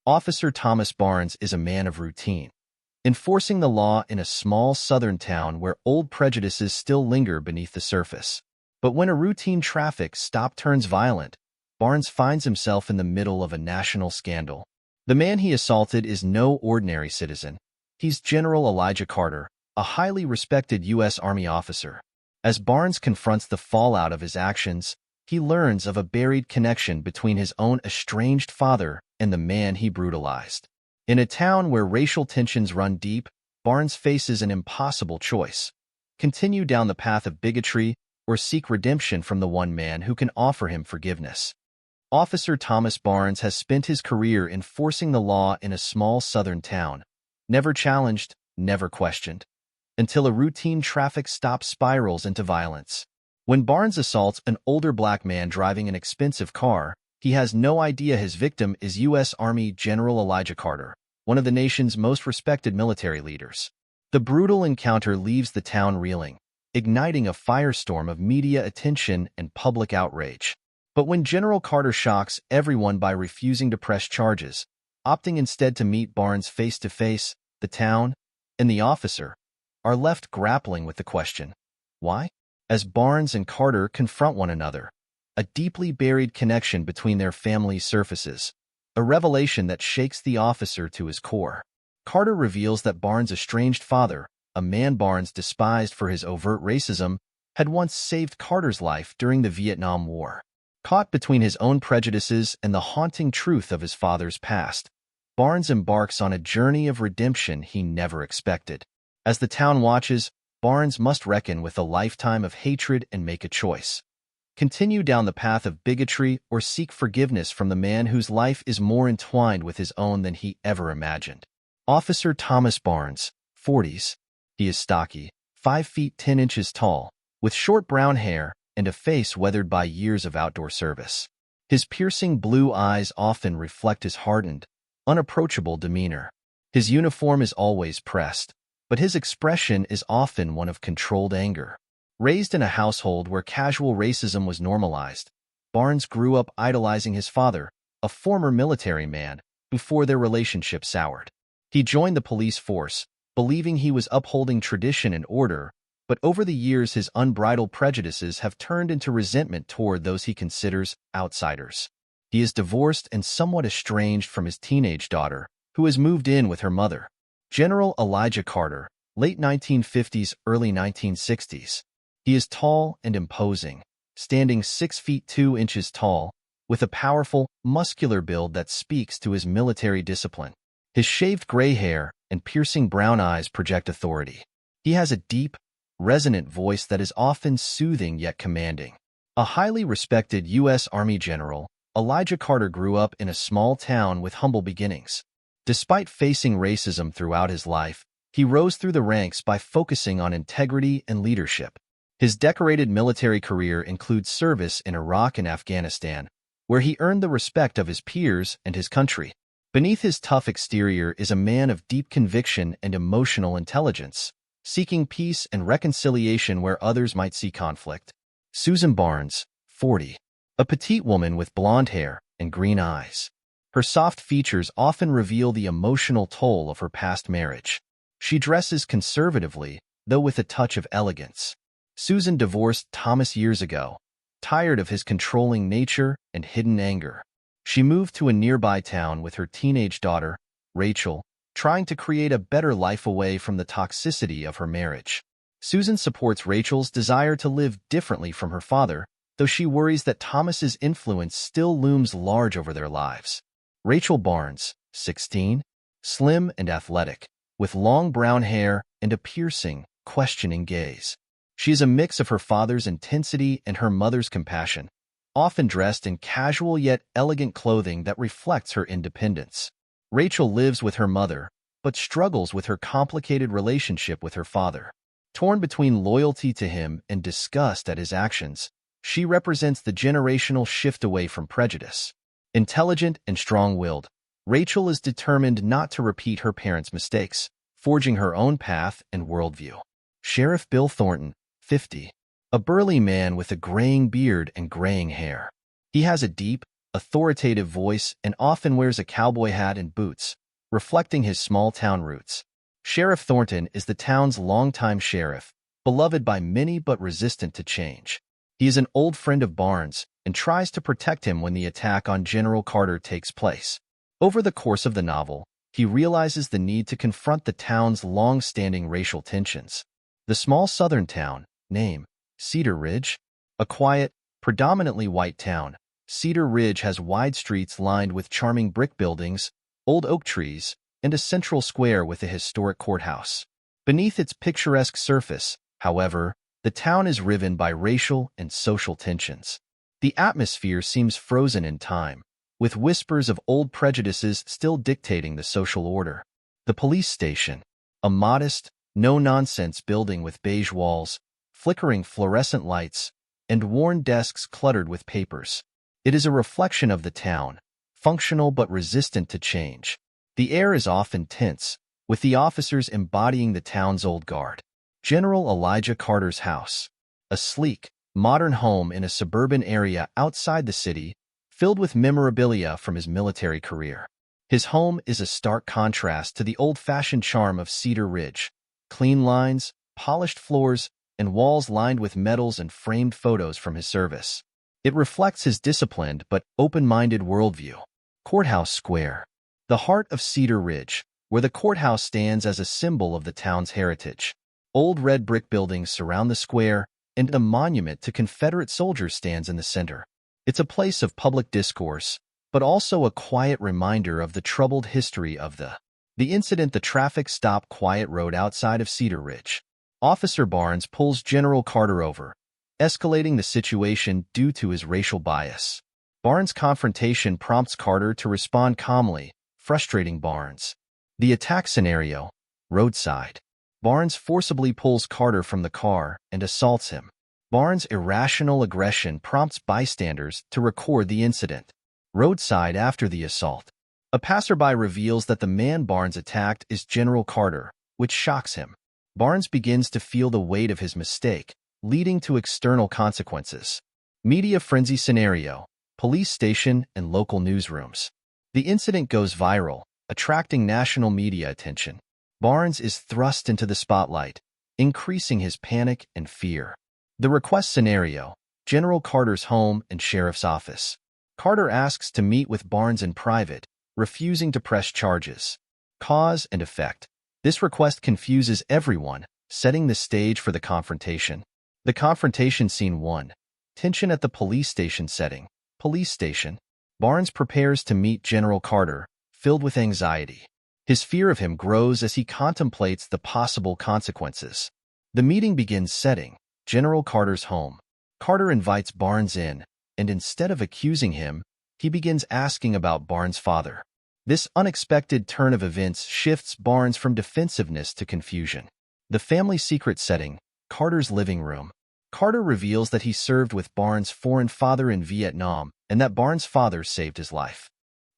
Officer Thomas Barnes is a man of routine, enforcing the law in a small southern town where old prejudices still linger beneath the surface. But when a routine traffic stop turns violent, Barnes finds himself in the middle of a national scandal. The man he assaulted is no ordinary citizen. He's General Elijah Carter, a highly respected U.S. Army officer. As Barnes confronts the fallout of his actions, he learns of a buried connection between his own estranged father and the man he brutalized. In a town where racial tensions run deep, Barnes faces an impossible choice: continue down the path of bigotry or seek redemption from the one man who can offer him forgiveness. Officer Thomas Barnes has spent his career enforcing the law in a small southern town, never challenged, never questioned, until a routine traffic stop spirals into violence. When Barnes assaults an older black man driving an expensive car, he has no idea his victim is U.S. Army General Elijah Carter, one of the nation's most respected military leaders. The brutal encounter leaves the town reeling, igniting a firestorm of media attention and public outrage. But when General Carter shocks everyone by refusing to press charges, opting instead to meet Barnes face-to-face, the town and the officer are left grappling with the question, why? As Barnes and Carter confront one another, a deeply buried connection between their families surfaces, a revelation that shakes the officer to his core. Carter reveals that Barnes' estranged father, a man Barnes despised for his overt racism, had once saved Carter's life during the Vietnam War. Caught between his own prejudices and the haunting truth of his father's past, Barnes embarks on a journey of redemption he never expected. As the town watches, Barnes must reckon with a lifetime of hatred and make a choice: continue down the path of bigotry or seek forgiveness from the man whose life is more entwined with his own than he ever imagined. Officer Thomas Barnes, 40s. He is stocky, 5 feet 10 inches tall, with short brown hair and a face weathered by years of outdoor service. His piercing blue eyes often reflect his hardened, unapproachable demeanor. His uniform is always pressed, but his expression is often one of controlled anger. Raised in a household where casual racism was normalized, Barnes grew up idolizing his father, a former military man, before their relationship soured. He joined the police force, believing he was upholding tradition and order, but over the years his unbridled prejudices have turned into resentment toward those he considers outsiders. He is divorced and somewhat estranged from his teenage daughter, who has moved in with her mother. General Elijah Carter, late 1950s, early 1960s. He is tall and imposing, standing 6 feet 2 inches tall, with a powerful, muscular build that speaks to his military discipline. His shaved gray hair and piercing brown eyes project authority. He has a deep, resonant voice that is often soothing yet commanding. A highly respected U.S. Army general, Elijah Carter grew up in a small town with humble beginnings. Despite facing racism throughout his life, he rose through the ranks by focusing on integrity and leadership. His decorated military career includes service in Iraq and Afghanistan, where he earned the respect of his peers and his country. Beneath his tough exterior is a man of deep conviction and emotional intelligence, seeking peace and reconciliation where others might see conflict. Susan Barnes, 40. A petite woman with blonde hair and green eyes. Her soft features often reveal the emotional toll of her past marriage. She dresses conservatively, though with a touch of elegance. Susan divorced Thomas years ago, tired of his controlling nature and hidden anger. She moved to a nearby town with her teenage daughter, Rachel, trying to create a better life away from the toxicity of her marriage. Susan supports Rachel's desire to live differently from her father, though she worries that Thomas's influence still looms large over their lives. Rachel Barnes, 16, slim and athletic, with long brown hair and a piercing, questioning gaze. She is a mix of her father's intensity and her mother's compassion, often dressed in casual yet elegant clothing that reflects her independence. Rachel lives with her mother, but struggles with her complicated relationship with her father. Torn between loyalty to him and disgust at his actions, she represents the generational shift away from prejudice. Intelligent and strong-willed, Rachel is determined not to repeat her parents' mistakes, forging her own path and worldview. Sheriff Bill Thornton, 50. A burly man with a graying beard and graying hair. He has a deep, authoritative voice, and often wears a cowboy hat and boots, reflecting his small-town roots. Sheriff Thornton is the town's longtime sheriff, beloved by many but resistant to change. He is an old friend of Barnes and tries to protect him when the attack on General Carter takes place. Over the course of the novel, he realizes the need to confront the town's long-standing racial tensions. The small southern town, name, Cedar Ridge, a quiet, predominantly white town, Cedar Ridge has wide streets lined with charming brick buildings, old oak trees, and a central square with a historic courthouse. Beneath its picturesque surface, however, the town is riven by racial and social tensions. The atmosphere seems frozen in time, with whispers of old prejudices still dictating the social order. The police station, a modest, no-nonsense building with beige walls, flickering fluorescent lights, and worn desks cluttered with papers. It is a reflection of the town, functional but resistant to change. The air is often tense, with the officers embodying the town's old guard. General Elijah Carter's house, a sleek, modern home in a suburban area outside the city, filled with memorabilia from his military career. His home is a stark contrast to the old-fashioned charm of Cedar Ridge. Clean lines, polished floors, and walls lined with medals and framed photos from his service. It reflects his disciplined but open-minded worldview. Courthouse Square, the heart of Cedar Ridge, where the courthouse stands as a symbol of the town's heritage. Old red brick buildings surround the square, and a monument to Confederate soldiers stands in the center. It's a place of public discourse, but also a quiet reminder of the troubled history of the incident. The traffic stop quiet road outside of Cedar Ridge. Officer Barnes pulls General Carter over, escalating the situation due to his racial bias. Barnes' confrontation prompts Carter to respond calmly, frustrating Barnes. The attack scenario, roadside. Barnes forcibly pulls Carter from the car and assaults him. Barnes' irrational aggression prompts bystanders to record the incident. Roadside after the assault. A passerby reveals that the man Barnes attacked is General Carter, which shocks him. Barnes begins to feel the weight of his mistake, leading to external consequences. Media frenzy scenario, police station and local newsrooms. The incident goes viral, attracting national media attention. Barnes is thrust into the spotlight, increasing his panic and fear. The request scenario, General Carter's home and sheriff's office. Carter asks to meet with Barnes in private, refusing to press charges. Cause and effect. This request confuses everyone, setting the stage for the confrontation. The confrontation scene 1. Tension at the police station setting. Police station. Barnes prepares to meet General Carter, filled with anxiety. His fear of him grows as he contemplates the possible consequences. The meeting begins setting, General Carter's home. Carter invites Barnes in, and instead of accusing him, he begins asking about Barnes' father. This unexpected turn of events shifts Barnes from defensiveness to confusion. The family secret setting, Carter's living room. Carter reveals that he served with Barnes' foreign father in Vietnam and that Barnes' father saved his life.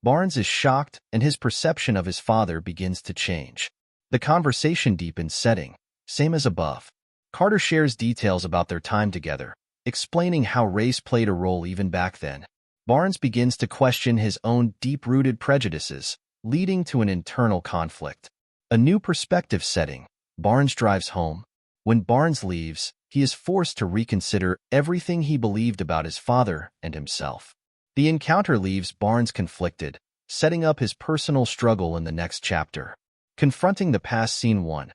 Barnes is shocked and his perception of his father begins to change. The conversation deepens setting, same as above. Carter shares details about their time together, explaining how race played a role even back then. Barnes begins to question his own deep-rooted prejudices, leading to an internal conflict. A new perspective setting. Barnes drives home. When Barnes leaves, he is forced to reconsider everything he believed about his father and himself. The encounter leaves Barnes conflicted, setting up his personal struggle in the next chapter. Confronting the past scene 1.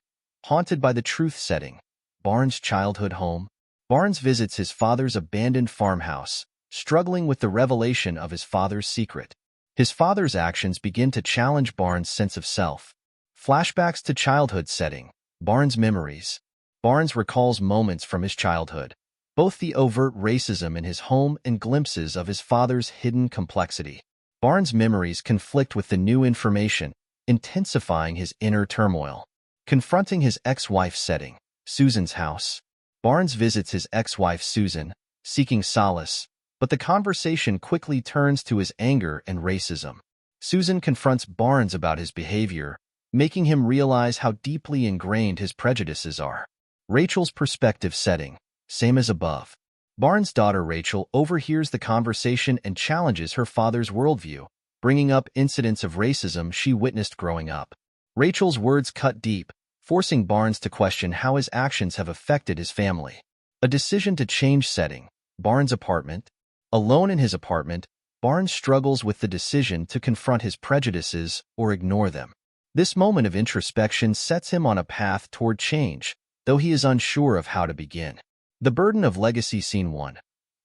Haunted by the truth setting. Barnes' childhood home. Barnes visits his father's abandoned farmhouse, struggling with the revelation of his father's secret. His father's actions begin to challenge Barnes' sense of self. Flashbacks to childhood setting. Barnes' memories. Barnes recalls moments from his childhood, both the overt racism in his home and glimpses of his father's hidden complexity. Barnes' memories conflict with the new information, intensifying his inner turmoil. Confronting his ex-wife setting. Susan's house. Barnes visits his ex-wife Susan, seeking solace, but the conversation quickly turns to his anger and racism. Susan confronts Barnes about his behavior, making him realize how deeply ingrained his prejudices are. Rachel's perspective setting, same as above. Barnes' daughter Rachel overhears the conversation and challenges her father's worldview, bringing up incidents of racism she witnessed growing up. Rachel's words cut deep, forcing Barnes to question how his actions have affected his family. A decision to change setting. Barnes' apartment. Alone in his apartment, Barnes struggles with the decision to confront his prejudices or ignore them. This moment of introspection sets him on a path toward change, though he is unsure of how to begin. The burden of legacy. Scene 1.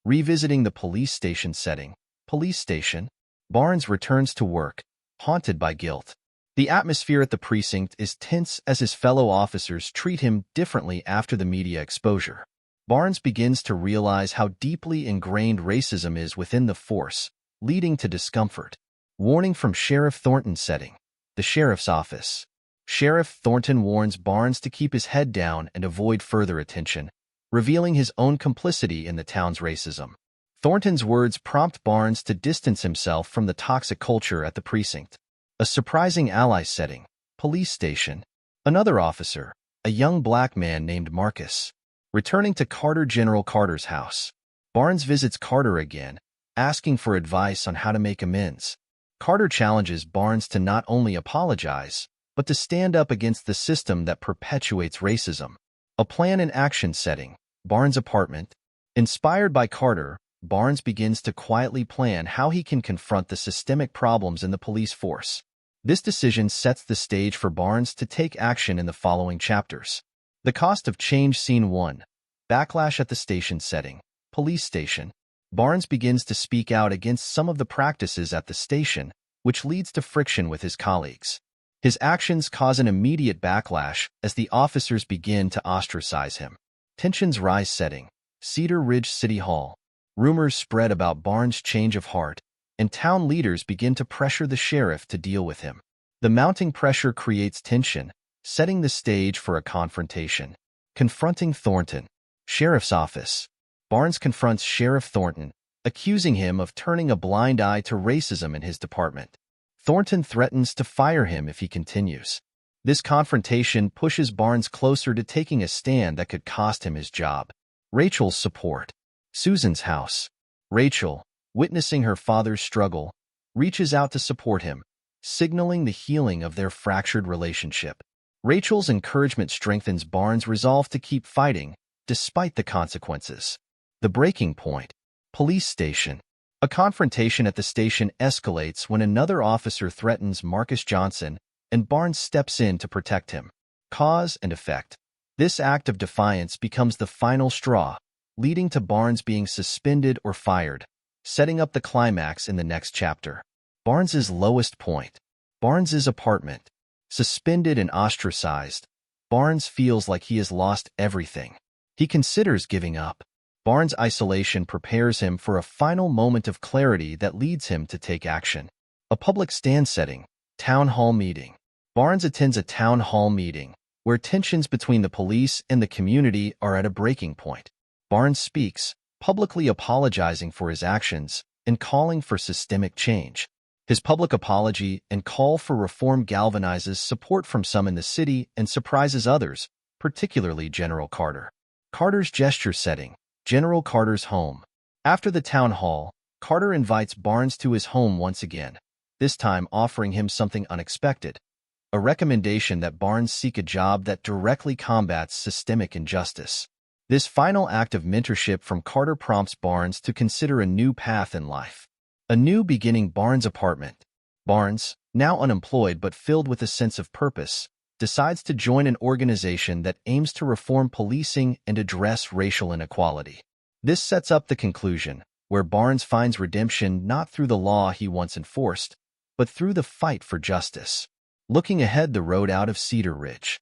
Revisiting the police station setting. Police station. Barnes returns to work, haunted by guilt. The atmosphere at the precinct is tense as his fellow officers treat him differently after the media exposure. Barnes begins to realize how deeply ingrained racism is within the force, leading to discomfort. Warning from Sheriff Thornton setting. The sheriff's office. Sheriff Thornton warns Barnes to keep his head down and avoid further attention, revealing his own complicity in the town's racism. Thornton's words prompt Barnes to distance himself from the toxic culture at the precinct. A surprising ally setting. Police station. Another officer, a young black man named Marcus. Returning to General Carter's house. Barnes visits Carter again, asking for advice on how to make amends. Carter challenges Barnes to not only apologize, but to stand up against the system that perpetuates racism. A plan in action setting. Barnes' apartment. Inspired by Carter, Barnes begins to quietly plan how he can confront the systemic problems in the police force. This decision sets the stage for Barnes to take action in the following chapters. The cost of change. Scene 1. Backlash at the station setting. Police station. Barnes begins to speak out against some of the practices at the station, which leads to friction with his colleagues. His actions cause an immediate backlash as the officers begin to ostracize him. Tensions rise. Setting. Cedar Ridge City Hall. Rumors spread about Barnes' change of heart, and town leaders begin to pressure the sheriff to deal with him. The mounting pressure creates tension, setting the stage for a confrontation. Confronting Thornton. Sheriff's office. Barnes confronts Sheriff Thornton, accusing him of turning a blind eye to racism in his department. Thornton threatens to fire him if he continues. This confrontation pushes Barnes closer to taking a stand that could cost him his job. Rachel's support. Susan's house. Rachel, witnessing her father's struggle, reaches out to support him, signaling the healing of their fractured relationship. Rachel's encouragement strengthens Barnes' resolve to keep fighting, despite the consequences. The breaking point. Police station. A confrontation at the station escalates when another officer threatens Marcus Johnson, and Barnes steps in to protect him. Cause and effect. This act of defiance becomes the final straw, leading to Barnes being suspended or fired, setting up the climax in the next chapter. Barnes's lowest point. Barnes's apartment. Suspended and ostracized, Barnes feels like he has lost everything. He considers giving up. Barnes' isolation prepares him for a final moment of clarity that leads him to take action. A public stand setting. Town hall meeting. Barnes attends a town hall meeting, where tensions between the police and the community are at a breaking point. Barnes speaks, publicly apologizing for his actions and calling for systemic change. His public apology and call for reform galvanizes support from some in the city and surprises others, particularly General Carter. Carter's gesture setting. General Carter's home. After the town hall, Carter invites Barnes to his home once again, this time offering him something unexpected. A recommendation that Barnes seek a job that directly combats systemic injustice. This final act of mentorship from Carter prompts Barnes to consider a new path in life. A new beginning. Barnes' apartment. Barnes, now unemployed but filled with a sense of purpose, decides to join an organization that aims to reform policing and address racial inequality. This sets up the conclusion, where Barnes finds redemption not through the law he once enforced, but through the fight for justice. Looking ahead. The road out of Cedar Ridge.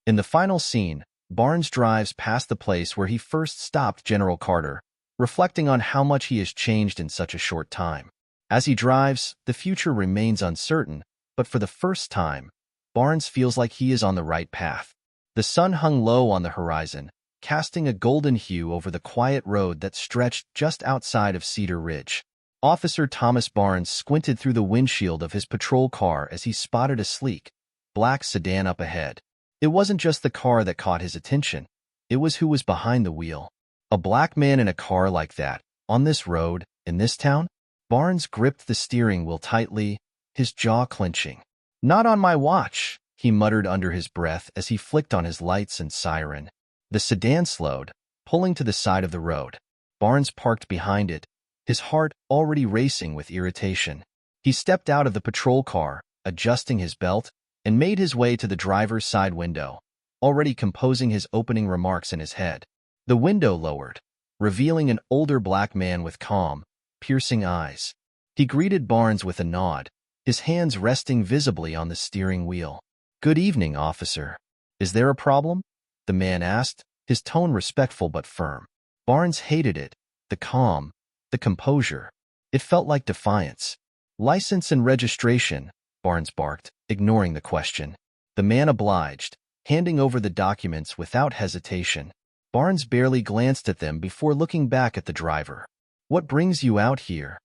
In the final scene, Barnes drives past the place where he first stopped General Carter, reflecting on how much he has changed in such a short time. As he drives, the future remains uncertain, but for the first time, Barnes feels like he is on the right path. The sun hung low on the horizon, casting a golden hue over the quiet road that stretched just outside of Cedar Ridge. Officer Thomas Barnes squinted through the windshield of his patrol car as he spotted a sleek, black sedan up ahead. It wasn't just the car that caught his attention. It was who was behind the wheel. A black man in a car like that, on this road, in this town? Barnes gripped the steering wheel tightly, his jaw clenching. Not on my watch, he muttered under his breath as he flicked on his lights and siren. The sedan slowed, pulling to the side of the road. Barnes parked behind it, his heart already racing with irritation. He stepped out of the patrol car, adjusting his belt, and made his way to the driver's side window, already composing his opening remarks in his head. The window lowered, revealing an older black man with calm, piercing eyes. He greeted Barnes with a nod, his hands resting visibly on the steering wheel. "Good evening, officer. Is there a problem?" the man asked, his tone respectful but firm. Barnes hated it, the calm, the composure. It felt like defiance. "License and registration," Barnes barked, ignoring the question. The man obliged, handing over the documents without hesitation. Barnes barely glanced at them before looking back at the driver. "What brings you out here?"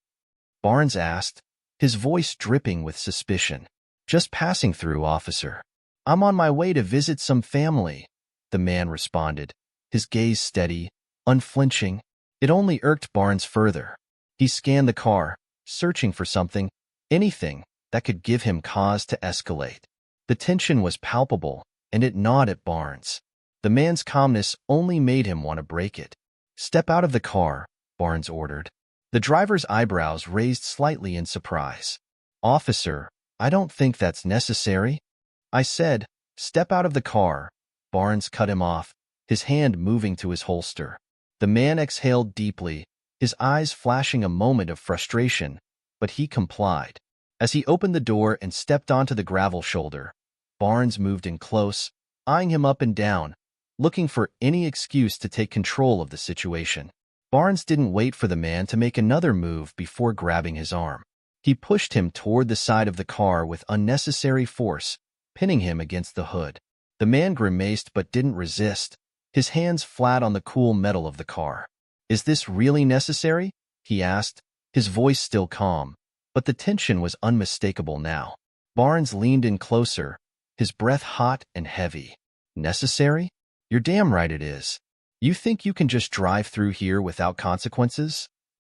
Barnes asked, his voice dripping with suspicion. "Just passing through, officer." "I'm on my way to visit some family," the man responded, his gaze steady, unflinching. It only irked Barnes further. He scanned the car, searching for something, anything, that could give him cause to escalate. The tension was palpable, and it gnawed at Barnes. The man's calmness only made him want to break it. "Step out of the car," Barnes ordered. The driver's eyebrows raised slightly in surprise. "Officer, I don't think that's necessary." "I said, step out of the car." Barnes cut him off, his hand moving to his holster. The man exhaled deeply, his eyes flashing a moment of frustration, but he complied. As he opened the door and stepped onto the gravel shoulder, Barnes moved in close, eyeing him up and down, looking for any excuse to take control of the situation. Barnes didn't wait for the man to make another move before grabbing his arm. He pushed him toward the side of the car with unnecessary force, pinning him against the hood. The man grimaced but didn't resist, his hands flat on the cool metal of the car. "Is this really necessary?" he asked, his voice still calm, but the tension was unmistakable now. Barnes leaned in closer, his breath hot and heavy. "Necessary? You're damn right it is. You think you can just drive through here without consequences?"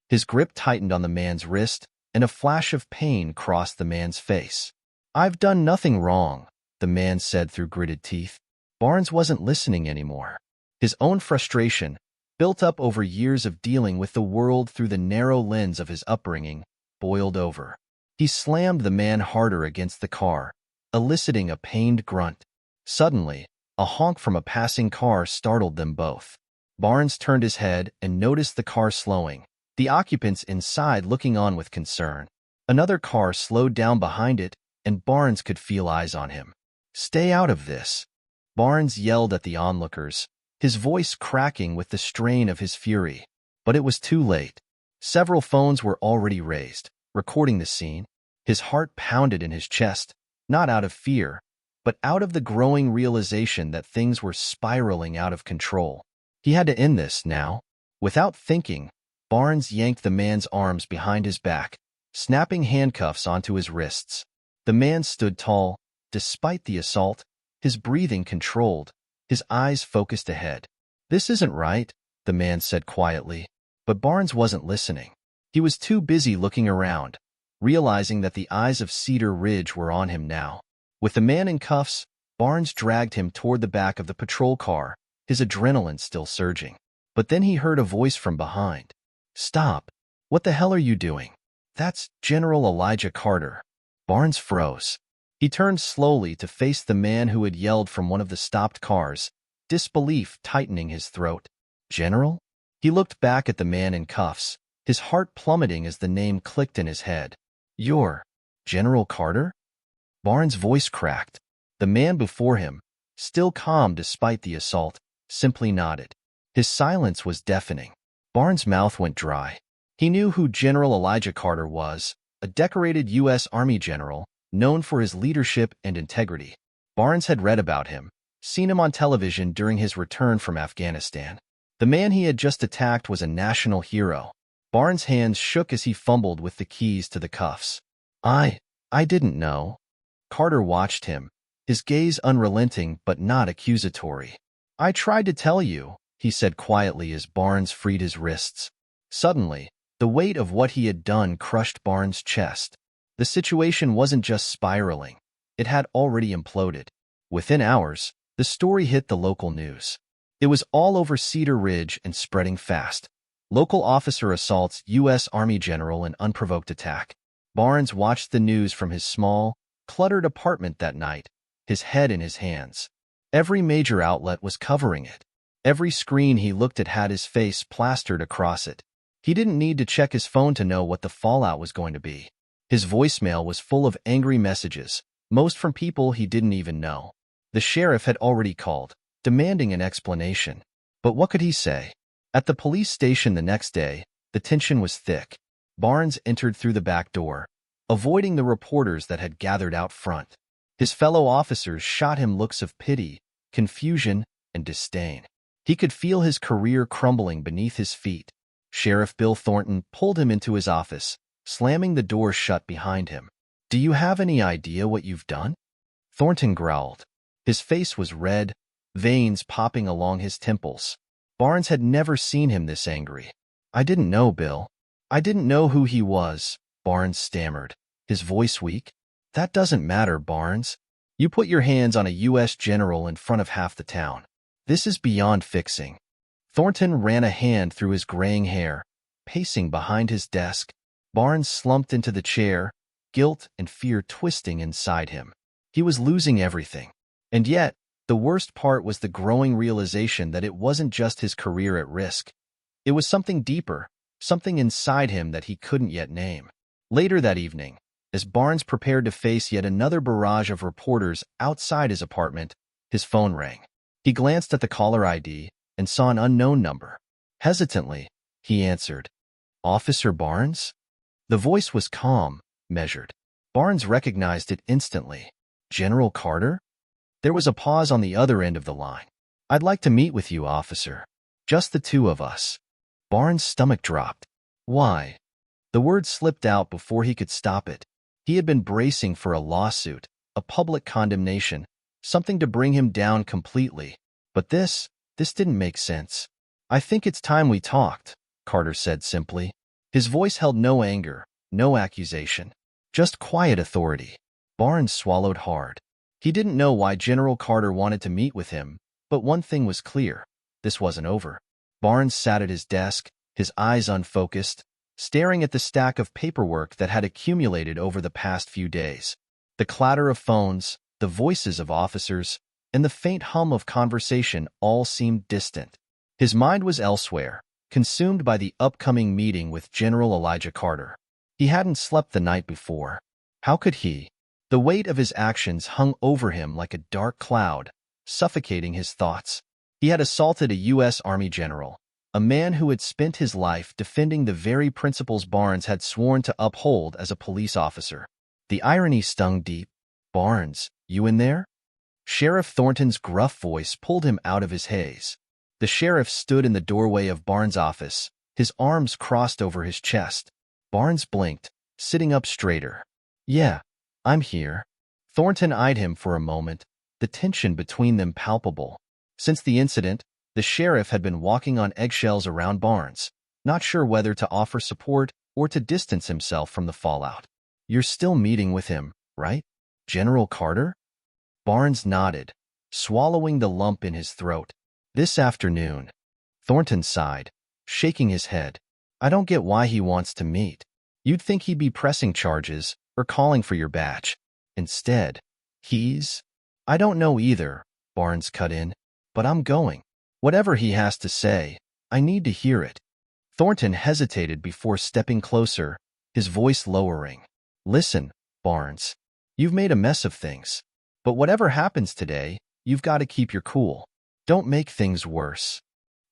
His grip tightened on the man's wrist, and a flash of pain crossed the man's face. "I've done nothing wrong," the man said through gritted teeth. Barnes wasn't listening anymore. His own frustration, built up over years of dealing with the world through the narrow lens of his upbringing, boiled over. He slammed the man harder against the car, eliciting a pained grunt. Suddenly, a honk from a passing car startled them both. Barnes turned his head and noticed the car slowing, the occupants inside looking on with concern. Another car slowed down behind it, and Barnes could feel eyes on him. "Stay out of this," Barnes yelled at the onlookers, his voice cracking with the strain of his fury. But it was too late. Several phones were already raised, recording the scene. His heart pounded in his chest, not out of fear, but out of the growing realization that things were spiraling out of control. He had to end this now. Without thinking, Barnes yanked the man's arms behind his back, snapping handcuffs onto his wrists. The man stood tall, despite the assault, his breathing controlled, his eyes focused ahead. "This isn't right," the man said quietly. But Barnes wasn't listening. He was too busy looking around, realizing that the eyes of Cedar Ridge were on him now. With the man in cuffs, Barnes dragged him toward the back of the patrol car, his adrenaline still surging. But then he heard a voice from behind. "Stop. What the hell are you doing?" "That's General Elijah Carter." Barnes froze. He turned slowly to face the man who had yelled from one of the stopped cars, disbelief tightening his throat. "General?" He looked back at the man in cuffs, his heart plummeting as the name clicked in his head. "You're General Carter?" Barnes' voice cracked. The man before him, still calm despite the assault, simply nodded. His silence was deafening. Barnes' mouth went dry. He knew who General Elijah Carter was, a decorated U.S. Army general, known for his leadership and integrity. Barnes had read about him, seen him on television during his return from Afghanistan. The man he had just attacked was a national hero. Barnes' hands shook as he fumbled with the keys to the cuffs. I didn't know." Carter watched him, his gaze unrelenting but not accusatory. "I tried to tell you," he said quietly as Barnes freed his wrists. Suddenly, the weight of what he had done crushed Barnes' chest. The situation wasn't just spiraling. It had already imploded. Within hours, the story hit the local news. It was all over Cedar Ridge and spreading fast. Local officer assaults U.S. Army general in unprovoked attack. Barnes watched the news from his small, cluttered apartment that night, his head in his hands. Every major outlet was covering it. Every screen he looked at had his face plastered across it. He didn't need to check his phone to know what the fallout was going to be. His voicemail was full of angry messages, most from people he didn't even know. The sheriff had already called, demanding an explanation. But what could he say? At the police station the next day, the tension was thick. Barnes entered through the back door, avoiding the reporters that had gathered out front. His fellow officers shot him looks of pity, confusion, and disdain. He could feel his career crumbling beneath his feet. Sheriff Bill Thornton pulled him into his office, slamming the door shut behind him. "Do you have any idea what you've done?" Thornton growled. His face was red, veins popping along his temples. Barnes had never seen him this angry. "I didn't know, Bill. I didn't know who he was," Barnes stammered, his voice weak. "That doesn't matter, Barnes. You put your hands on a U.S. general in front of half the town. This is beyond fixing." Thornton ran a hand through his graying hair, pacing behind his desk. Barnes slumped into the chair, guilt and fear twisting inside him. He was losing everything. And yet, the worst part was the growing realization that it wasn't just his career at risk. It was something deeper, something inside him that he couldn't yet name. Later that evening, as Barnes prepared to face yet another barrage of reporters outside his apartment, his phone rang. He glanced at the caller ID and saw an unknown number. Hesitantly, he answered. "Officer Barnes?" The voice was calm, measured. Barnes recognized it instantly. "General Carter?" There was a pause on the other end of the line. "I'd like to meet with you, officer. Just the two of us." Barnes' stomach dropped. "Why?" The word slipped out before he could stop it. He had been bracing for a lawsuit, a public condemnation, something to bring him down completely. But this didn't make sense. "I think it's time we talked," Carter said simply. His voice held no anger, no accusation, just quiet authority. Barnes swallowed hard. He didn't know why General Carter wanted to meet with him, but one thing was clear. This wasn't over. Barnes sat at his desk, his eyes unfocused, staring at the stack of paperwork that had accumulated over the past few days. The clatter of phones, the voices of officers, and the faint hum of conversation all seemed distant. His mind was elsewhere, consumed by the upcoming meeting with General Elijah Carter. He hadn't slept the night before. How could he? The weight of his actions hung over him like a dark cloud, suffocating his thoughts. He had assaulted a U.S. Army general, a man who had spent his life defending the very principles Barnes had sworn to uphold as a police officer. The irony stung deep. "Barnes, you in there?" Sheriff Thornton's gruff voice pulled him out of his haze. The sheriff stood in the doorway of Barnes' office, his arms crossed over his chest. Barnes blinked, sitting up straighter. "Yeah, I'm here." Thornton eyed him for a moment, the tension between them palpable. Since the incident, the sheriff had been walking on eggshells around Barnes, not sure whether to offer support or to distance himself from the fallout. "You're still meeting with him, right? General Carter?" Barnes nodded, swallowing the lump in his throat. "This afternoon." Thornton sighed, shaking his head. "I don't get why he wants to meet. You'd think he'd be pressing charges or calling for your badge. Instead, I don't know either," Barnes cut in, "but I'm going. Whatever he has to say, I need to hear it." Thornton hesitated before stepping closer, his voice lowering. "Listen, Barnes, you've made a mess of things. But whatever happens today, you've got to keep your cool. Don't make things worse."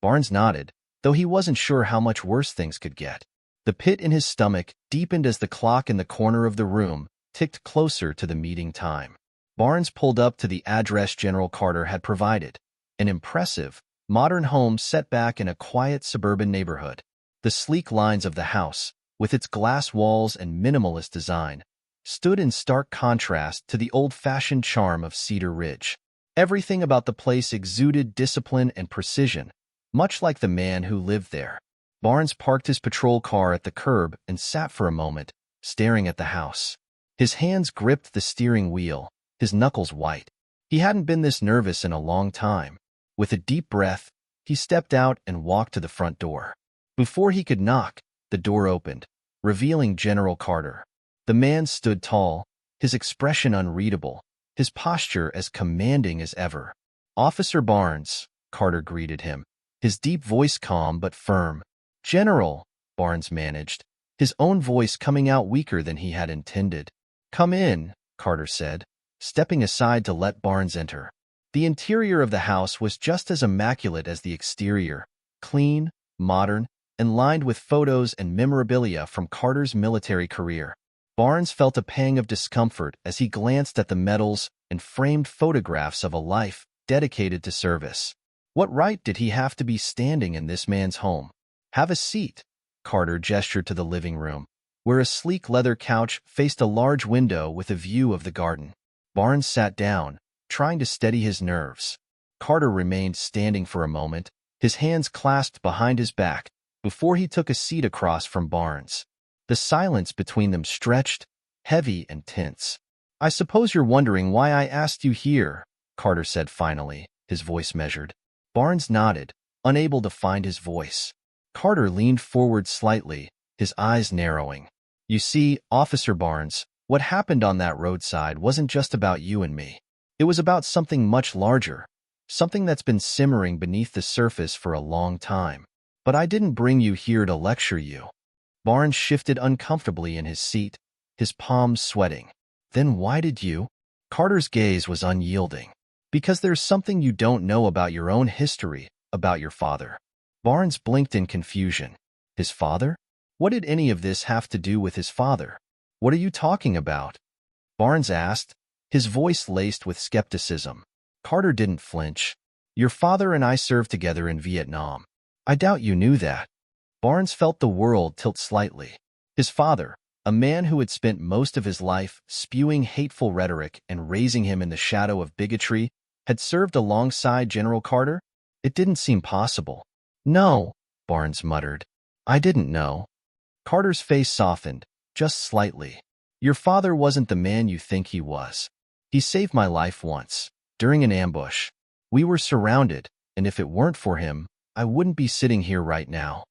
Barnes nodded, though he wasn't sure how much worse things could get. The pit in his stomach deepened as the clock in the corner of the room ticked closer to the meeting time. Barnes pulled up to the address General Carter had provided, an impressive, modern home set back in a quiet suburban neighborhood. The sleek lines of the house, with its glass walls and minimalist design, stood in stark contrast to the old-fashioned charm of Cedar Ridge. Everything about the place exuded discipline and precision, much like the man who lived there. Barnes parked his patrol car at the curb and sat for a moment, staring at the house. His hands gripped the steering wheel, his knuckles white. He hadn't been this nervous in a long time. With a deep breath, he stepped out and walked to the front door. Before he could knock, the door opened, revealing General Carter. The man stood tall, his expression unreadable, his posture as commanding as ever. "Officer Barnes," Carter greeted him, his deep voice calm but firm. "General," Barnes managed, his own voice coming out weaker than he had intended. "Come in," Carter said, stepping aside to let Barnes enter. The interior of the house was just as immaculate as the exterior, clean, modern, and lined with photos and memorabilia from Carter's military career. Barnes felt a pang of discomfort as he glanced at the medals and framed photographs of a life dedicated to service. What right did he have to be standing in this man's home? "Have a seat," Carter gestured to the living room, where a sleek leather couch faced a large window with a view of the garden. Barnes sat down, trying to steady his nerves. Carter remained standing for a moment, his hands clasped behind his back, before he took a seat across from Barnes. The silence between them stretched, heavy and tense. "I suppose you're wondering why I asked you here," Carter said finally, his voice measured. Barnes nodded, unable to find his voice. Carter leaned forward slightly, his eyes narrowing. "You see, Officer Barnes, what happened on that roadside wasn't just about you and me. It was about something much larger, something that's been simmering beneath the surface for a long time. But I didn't bring you here to lecture you." Barnes shifted uncomfortably in his seat, his palms sweating. "Then why did you?" Carter's gaze was unyielding. "Because there's something you don't know about your own history, about your father." Barnes blinked in confusion. His father? What did any of this have to do with his father? "What are you talking about?" Barnes asked, his voice laced with skepticism. Carter didn't flinch. "Your father and I served together in Vietnam. I doubt you knew that." Barnes felt the world tilt slightly. His father, a man who had spent most of his life spewing hateful rhetoric and raising him in the shadow of bigotry, had served alongside General Carter? It didn't seem possible. "No," Barnes muttered. "I didn't know." Carter's face softened, just slightly. "Your father wasn't the man you think he was. He saved my life once, during an ambush. We were surrounded, and if it weren't for him, I wouldn't be sitting here right now."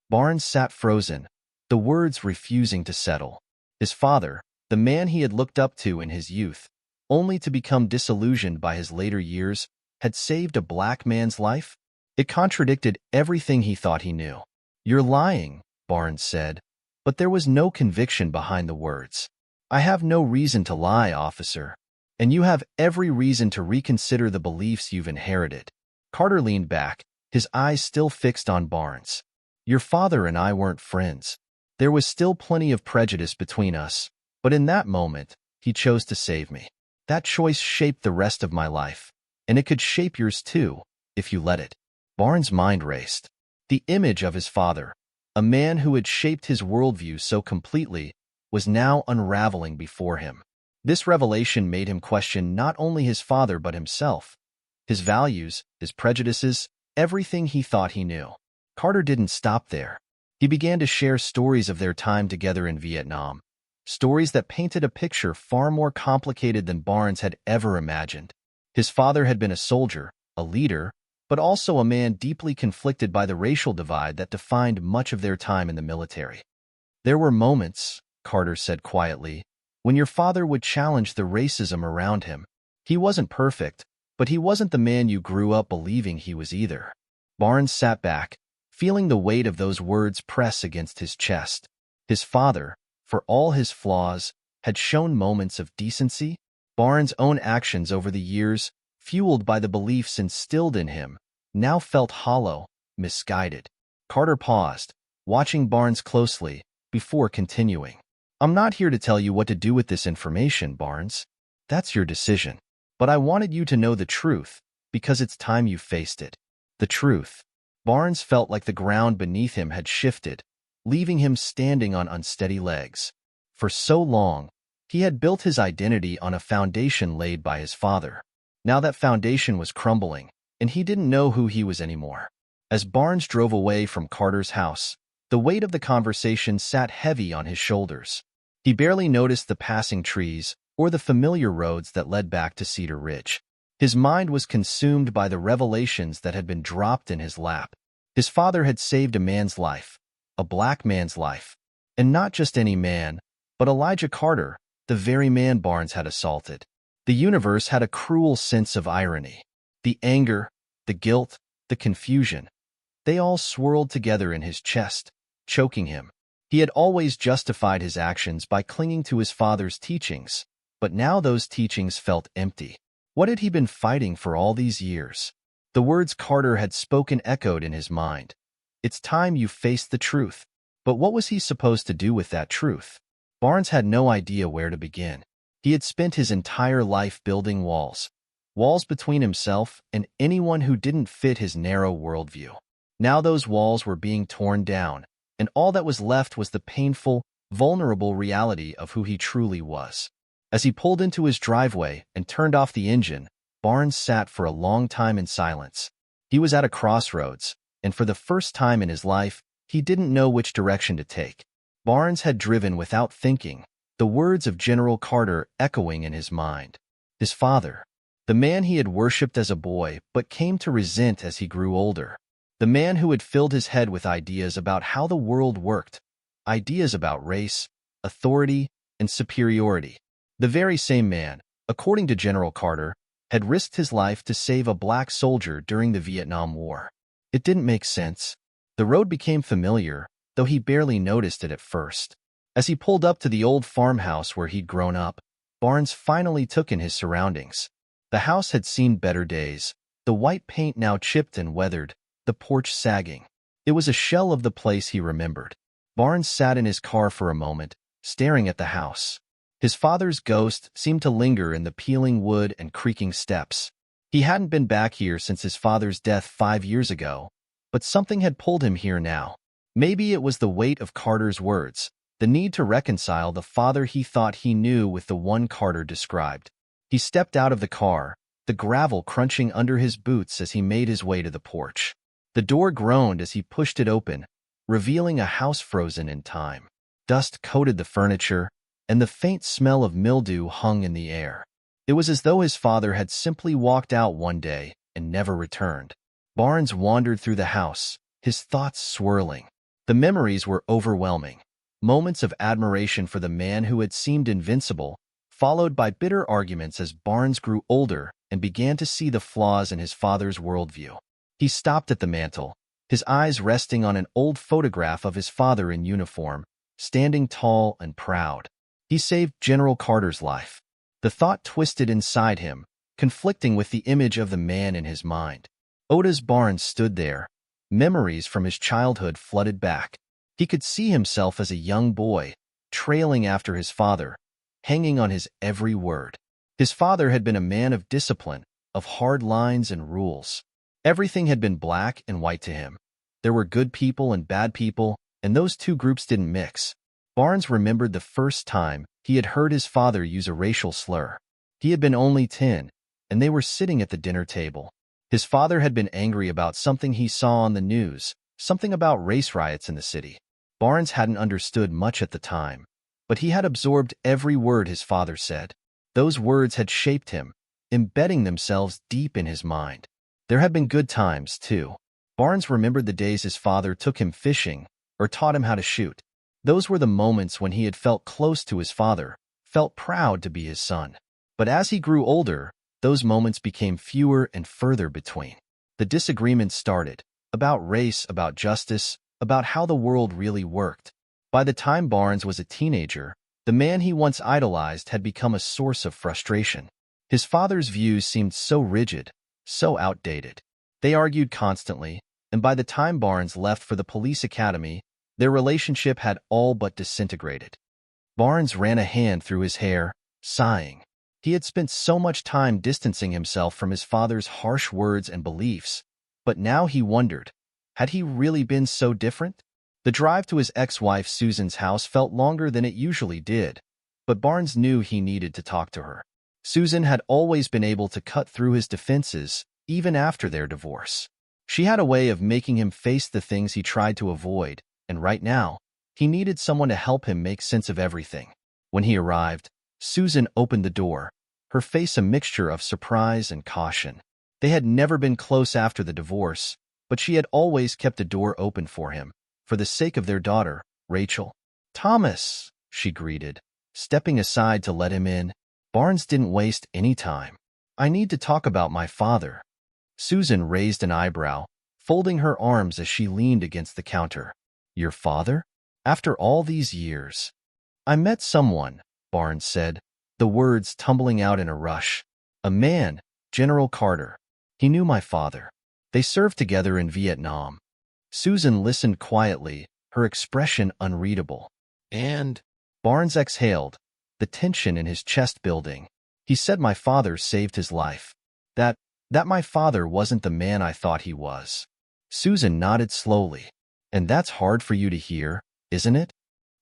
Barnes sat frozen, the words refusing to settle. His father, the man he had looked up to in his youth, only to become disillusioned by his later years, had saved a black man's life? It contradicted everything he thought he knew. "You're lying," Barnes said, but there was no conviction behind the words. "I have no reason to lie, officer, and you have every reason to reconsider the beliefs you've inherited." Carter leaned back, his eyes still fixed on Barnes. "Your father and I weren't friends. There was still plenty of prejudice between us, but in that moment, he chose to save me. That choice shaped the rest of my life, and it could shape yours too, if you let it." Barnes' mind raced. The image of his father, a man who had shaped his worldview so completely, was now unraveling before him. This revelation made him question not only his father but himself, his values, his prejudices, everything he thought he knew. Carter didn't stop there. He began to share stories of their time together in Vietnam, stories that painted a picture far more complicated than Barnes had ever imagined. His father had been a soldier, a leader, but also a man deeply conflicted by the racial divide that defined much of their time in the military. "There were moments," Carter said quietly, "when your father would challenge the racism around him. He wasn't perfect, but he wasn't the man you grew up believing he was either." Barnes sat back, feeling the weight of those words press against his chest. His father, for all his flaws, had shown moments of decency. Barnes' own actions over the years, fueled by the beliefs instilled in him, now felt hollow, misguided. Carter paused, watching Barnes closely, before continuing. "I'm not here to tell you what to do with this information, Barnes. That's your decision. But I wanted you to know the truth, because it's time you faced it." The truth. Barnes felt like the ground beneath him had shifted, leaving him standing on unsteady legs. For so long, he had built his identity on a foundation laid by his father. Now that foundation was crumbling, and he didn't know who he was anymore. As Barnes drove away from Carter's house, the weight of the conversation sat heavy on his shoulders. He barely noticed the passing trees or the familiar roads that led back to Cedar Ridge. His mind was consumed by the revelations that had been dropped in his lap. His father had saved a man's life, a black man's life, and not just any man, but Elijah Carter, the very man Barnes had assaulted. The universe had a cruel sense of irony. The anger, the guilt, the confusion, they all swirled together in his chest, choking him. He had always justified his actions by clinging to his father's teachings, but now those teachings felt empty. What had he been fighting for all these years? The words Carter had spoken echoed in his mind. It's time you faced the truth. But what was he supposed to do with that truth? Barnes had no idea where to begin. He had spent his entire life building walls. Walls between himself and anyone who didn't fit his narrow worldview. Now those walls were being torn down, and all that was left was the painful, vulnerable reality of who he truly was. As he pulled into his driveway and turned off the engine, Barnes sat for a long time in silence. He was at a crossroads, and for the first time in his life, he didn't know which direction to take. Barnes had driven without thinking, the words of General Carter echoing in his mind. His father, the man he had worshipped as a boy but came to resent as he grew older. The man who had filled his head with ideas about how the world worked, ideas about race, authority, and superiority. The very same man, according to General Carter, had risked his life to save a black soldier during the Vietnam War. It didn't make sense. The road became familiar, though he barely noticed it at first. As he pulled up to the old farmhouse where he'd grown up, Barnes finally took in his surroundings. The house had seen better days, the white paint now chipped and weathered, the porch sagging. It was a shell of the place he remembered. Barnes sat in his car for a moment, staring at the house. His father's ghost seemed to linger in the peeling wood and creaking steps. He hadn't been back here since his father's death 5 years ago, but something had pulled him here now. Maybe it was the weight of Carter's words, the need to reconcile the father he thought he knew with the one Carter described. He stepped out of the car, the gravel crunching under his boots as he made his way to the porch. The door groaned as he pushed it open, revealing a house frozen in time. Dust coated the furniture, and the faint smell of mildew hung in the air. It was as though his father had simply walked out one day and never returned. Barnes wandered through the house, his thoughts swirling. The memories were overwhelming. Moments of admiration for the man who had seemed invincible, followed by bitter arguments as Barnes grew older and began to see the flaws in his father's worldview. He stopped at the mantel, his eyes resting on an old photograph of his father in uniform, standing tall and proud. He saved General Carter's life. The thought twisted inside him, conflicting with the image of the man in his mind. Otis Barnes stood there. Memories from his childhood flooded back. He could see himself as a young boy, trailing after his father, hanging on his every word. His father had been a man of discipline, of hard lines and rules. Everything had been black and white to him. There were good people and bad people, and those two groups didn't mix. Barnes remembered the first time he had heard his father use a racial slur. He had been only 10, and they were sitting at the dinner table. His father had been angry about something he saw on the news, something about race riots in the city. Barnes hadn't understood much at the time, but he had absorbed every word his father said. Those words had shaped him, embedding themselves deep in his mind. There had been good times, too. Barnes remembered the days his father took him fishing or taught him how to shoot. Those were the moments when he had felt close to his father, felt proud to be his son. But as he grew older, those moments became fewer and further between. The disagreements started, about race, about justice, about how the world really worked. By the time Barnes was a teenager, the man he once idolized had become a source of frustration. His father's views seemed so rigid, so outdated. They argued constantly, and by the time Barnes left for the police academy, their relationship had all but disintegrated. Barnes ran a hand through his hair, sighing. He had spent so much time distancing himself from his father's harsh words and beliefs, but now he wondered, had he really been so different? The drive to his ex-wife Susan's house felt longer than it usually did, but Barnes knew he needed to talk to her. Susan had always been able to cut through his defenses, even after their divorce. She had a way of making him face the things he tried to avoid, and right now, he needed someone to help him make sense of everything. When he arrived, Susan opened the door, her face a mixture of surprise and caution. They had never been close after the divorce, but she had always kept the door open for him, for the sake of their daughter, Rachel. "Thomas," she greeted, stepping aside to let him in. Barnes didn't waste any time. "I need to talk about my father." Susan raised an eyebrow, folding her arms as she leaned against the counter. "Your father? After all these years?" "I met someone," Barnes said, the words tumbling out in a rush. "A man, General Carter. He knew my father. They served together in Vietnam." Susan listened quietly, her expression unreadable. "And?" Barnes exhaled, the tension in his chest building. "He said my father saved his life. That my father wasn't the man I thought he was." Susan nodded slowly. "And that's hard for you to hear, isn't it?"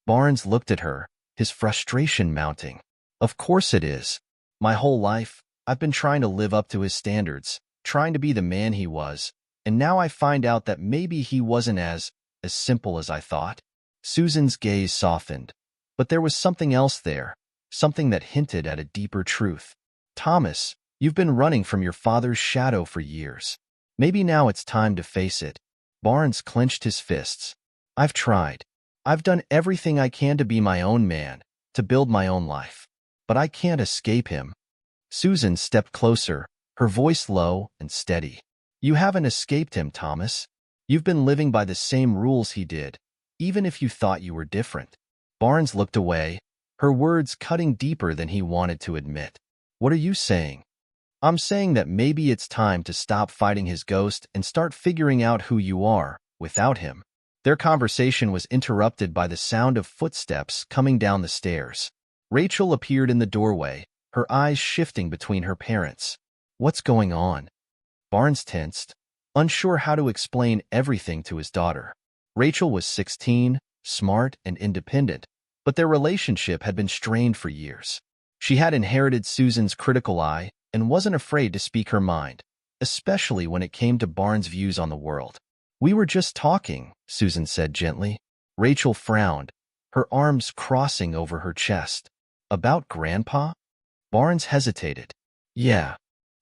Barnes looked at her, his frustration mounting. "Of course it is. My whole life, I've been trying to live up to his standards, trying to be the man he was, and now I find out that maybe he wasn't as simple as I thought." Susan's gaze softened, but there was something else there, something that hinted at a deeper truth. "Thomas, you've been running from your father's shadow for years. Maybe now it's time to face it." Barnes clenched his fists. "I've tried. I've done everything I can to be my own man, to build my own life. But I can't escape him." Susan stepped closer, her voice low and steady. "You haven't escaped him, Thomas. You've been living by the same rules he did, even if you thought you were different." Barnes looked away, her words cutting deeper than he wanted to admit. "What are you saying?" "I'm saying that maybe it's time to stop fighting his ghost and start figuring out who you are without him." Their conversation was interrupted by the sound of footsteps coming down the stairs. Rachel appeared in the doorway, her eyes shifting between her parents. "What's going on?" Barnes tensed, unsure how to explain everything to his daughter. Rachel was 16, smart and independent, but their relationship had been strained for years. She had inherited Susan's critical eye and wasn't afraid to speak her mind, especially when it came to Barnes' views on the world. "We were just talking," Susan said gently. Rachel frowned, her arms crossing over her chest. "About Grandpa?" Barnes hesitated. "Yeah."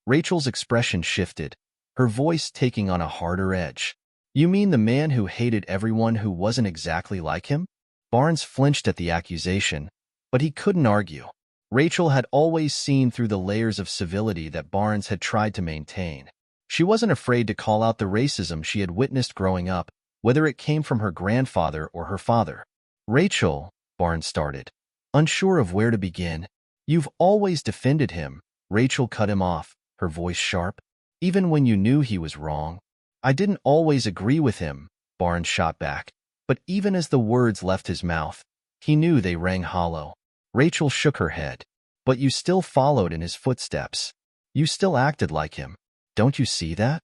Rachel's expression shifted, her voice taking on a harder edge. "You mean the man who hated everyone who wasn't exactly like him?" Barnes flinched at the accusation, but he couldn't argue. Rachel had always seen through the layers of civility that Barnes had tried to maintain. She wasn't afraid to call out the racism she had witnessed growing up, whether it came from her grandfather or her father. "Rachel," Barnes started, unsure of where to begin. "You've always defended him." Rachel cut him off, her voice sharp. "Even when you knew he was wrong." "I didn't always agree with him," Barnes shot back, but even as the words left his mouth, he knew they rang hollow. Rachel shook her head. "But you still followed in his footsteps. You still acted like him. Don't you see that?"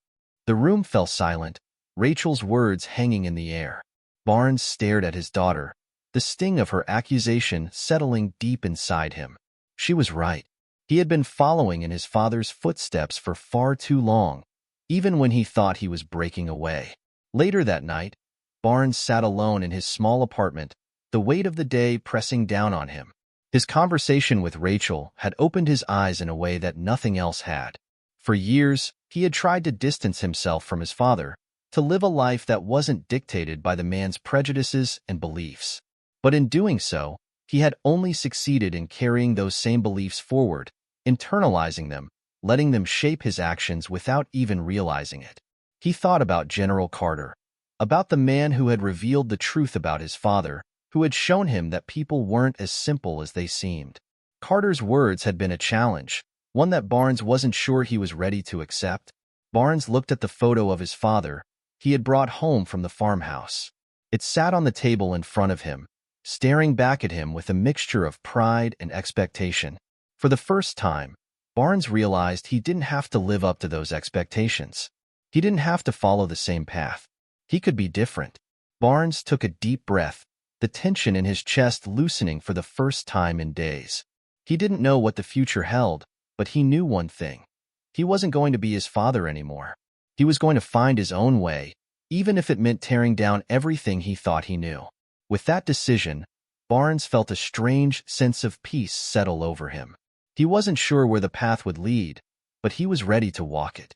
The room fell silent, Rachel's words hanging in the air. Barnes stared at his daughter, the sting of her accusation settling deep inside him. She was right. He had been following in his father's footsteps for far too long, even when he thought he was breaking away. Later that night, Barnes sat alone in his small apartment, the weight of the day pressing down on him. His conversation with Rachel had opened his eyes in a way that nothing else had. For years, he had tried to distance himself from his father, to live a life that wasn't dictated by the man's prejudices and beliefs. But in doing so, he had only succeeded in carrying those same beliefs forward, internalizing them, letting them shape his actions without even realizing it. He thought about General Carter, about the man who had revealed the truth about his father, who had shown him that people weren't as simple as they seemed. Carter's words had been a challenge, one that Barnes wasn't sure he was ready to accept. Barnes looked at the photo of his father he had brought home from the farmhouse. It sat on the table in front of him, staring back at him with a mixture of pride and expectation. For the first time, Barnes realized he didn't have to live up to those expectations. He didn't have to follow the same path. He could be different. Barnes took a deep breath, the tension in his chest loosening for the first time in days. He didn't know what the future held, but he knew one thing. He wasn't going to be his father anymore. He was going to find his own way, even if it meant tearing down everything he thought he knew. With that decision, Barnes felt a strange sense of peace settle over him. He wasn't sure where the path would lead, but he was ready to walk it.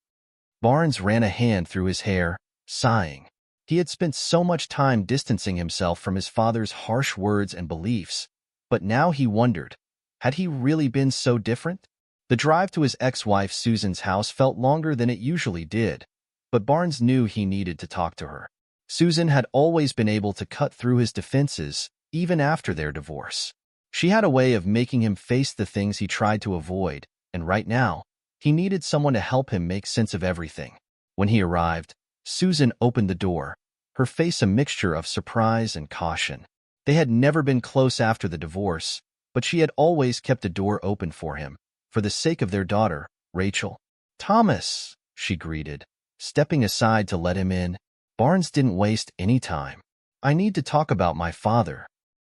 Barnes ran a hand through his hair, sighing. He had spent so much time distancing himself from his father's harsh words and beliefs, but now he wondered, had he really been so different? The drive to his ex-wife Susan's house felt longer than it usually did, but Barnes knew he needed to talk to her. Susan had always been able to cut through his defenses, even after their divorce. She had a way of making him face the things he tried to avoid, and right now, he needed someone to help him make sense of everything. When he arrived, Susan opened the door, her face a mixture of surprise and caution. They had never been close after the divorce, but she had always kept a door open for him, for the sake of their daughter, Rachel. "Thomas," she greeted, stepping aside to let him in. Barnes didn't waste any time. "I need to talk about my father."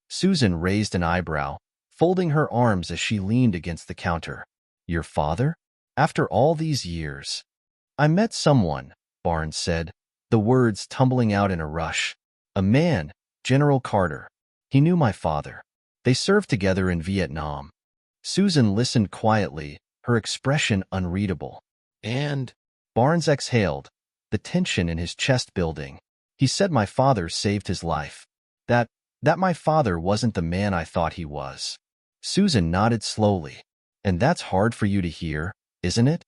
Susan raised an eyebrow, folding her arms as she leaned against the counter. "Your father? After all these years?" "I met someone," Barnes said, the words tumbling out in a rush. "A man, General Carter. He knew my father. They served together in Vietnam." Susan listened quietly, her expression unreadable. "And?" Barnes exhaled, the tension in his chest building. "He said my father saved his life. That my father wasn't the man I thought he was." Susan nodded slowly. "And that's hard for you to hear, isn't it?"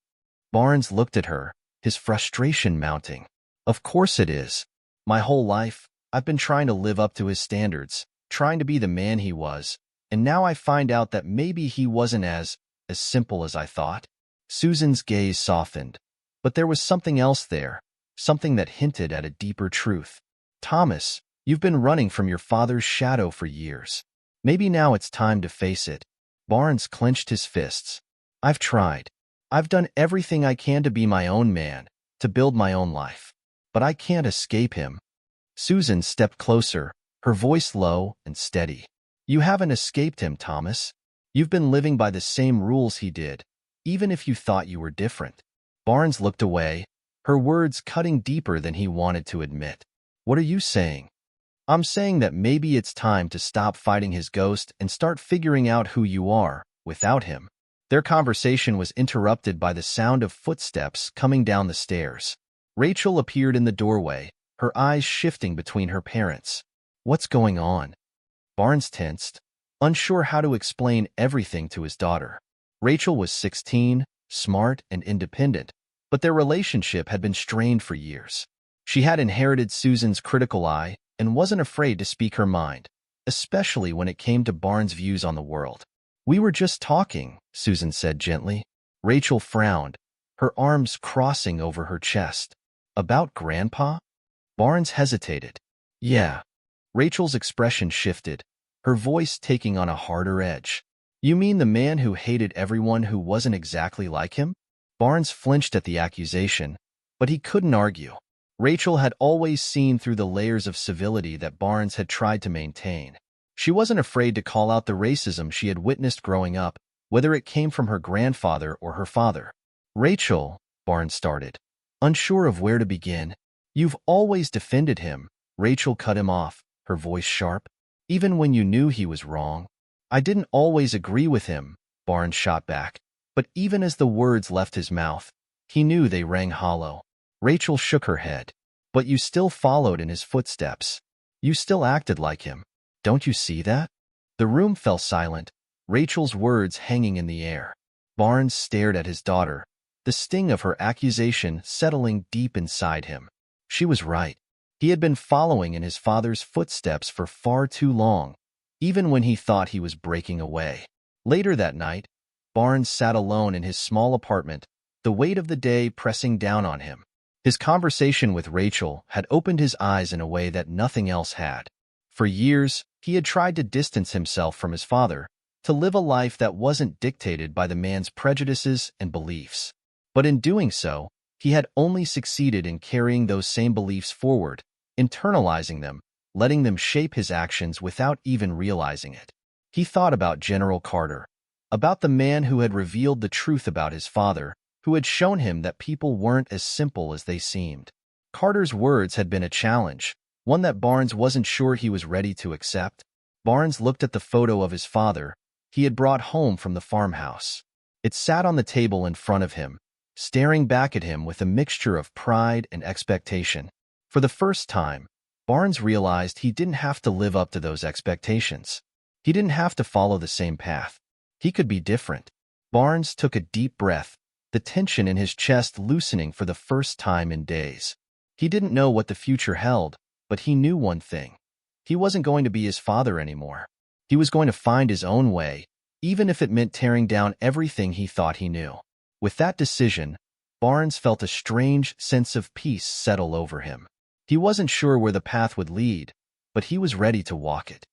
Barnes looked at her, his frustration mounting. "Of course it is. My whole life, I've been trying to live up to his standards, trying to be the man he was, and now I find out that maybe he wasn't as simple as I thought." Susan's gaze softened, but there was something else there, something that hinted at a deeper truth. "Thomas, you've been running from your father's shadow for years. Maybe now it's time to face it." Barnes clenched his fists. "I've tried. I've done everything I can to be my own man, to build my own life. But I can't escape him." Susan stepped closer, her voice low and steady. "You haven't escaped him, Thomas. You've been living by the same rules he did, even if you thought you were different." Barnes looked away, her words cutting deeper than he wanted to admit. "What are you saying?" "I'm saying that maybe it's time to stop fighting his ghost and start figuring out who you are, without him." Their conversation was interrupted by the sound of footsteps coming down the stairs. Rachel appeared in the doorway, her eyes shifting between her parents. "What's going on?" Barnes tensed, unsure how to explain everything to his daughter. Rachel was 16, smart and independent, but their relationship had been strained for years. She had inherited Susan's critical eye and wasn't afraid to speak her mind, especially when it came to Barnes' views on the world. "We were just talking," Susan said gently. Rachel frowned, her arms crossing over her chest. "About Grandpa?" Barnes hesitated. "Yeah." Rachel's expression shifted, her voice taking on a harder edge. "You mean the man who hated everyone who wasn't exactly like him?" Barnes flinched at the accusation, but he couldn't argue. Rachel had always seen through the layers of civility that Barnes had tried to maintain. She wasn't afraid to call out the racism she had witnessed growing up, whether it came from her grandfather or her father. "Rachel," Barnes started, unsure of where to begin. "You've always defended him," Rachel cut him off, her voice sharp. "Even when you knew he was wrong." "I didn't always agree with him," Barnes shot back, but even as the words left his mouth, he knew they rang hollow. Rachel shook her head. "But you still followed in his footsteps. You still acted like him. Don't you see that?" The room fell silent, Rachel's words hanging in the air. Barnes stared at his daughter, the sting of her accusation settling deep inside him. She was right. He had been following in his father's footsteps for far too long, even when he thought he was breaking away. Later that night, Barnes sat alone in his small apartment, the weight of the day pressing down on him. His conversation with Rachel had opened his eyes in a way that nothing else had. For years, he had tried to distance himself from his father, to live a life that wasn't dictated by the man's prejudices and beliefs. But in doing so, he had only succeeded in carrying those same beliefs forward, internalizing them, letting them shape his actions without even realizing it. He thought about General Carter, about the man who had revealed the truth about his father, who had shown him that people weren't as simple as they seemed. Carter's words had been a challenge, one that Barnes wasn't sure he was ready to accept. Barnes looked at the photo of his father he had brought home from the farmhouse. It sat on the table in front of him, staring back at him with a mixture of pride and expectation. For the first time, Barnes realized he didn't have to live up to those expectations. He didn't have to follow the same path. He could be different. Barnes took a deep breath, the tension in his chest loosening for the first time in days. He didn't know what the future held, but he knew one thing. He wasn't going to be his father anymore. He was going to find his own way, even if it meant tearing down everything he thought he knew. With that decision, Barnes felt a strange sense of peace settle over him. He wasn't sure where the path would lead, but he was ready to walk it.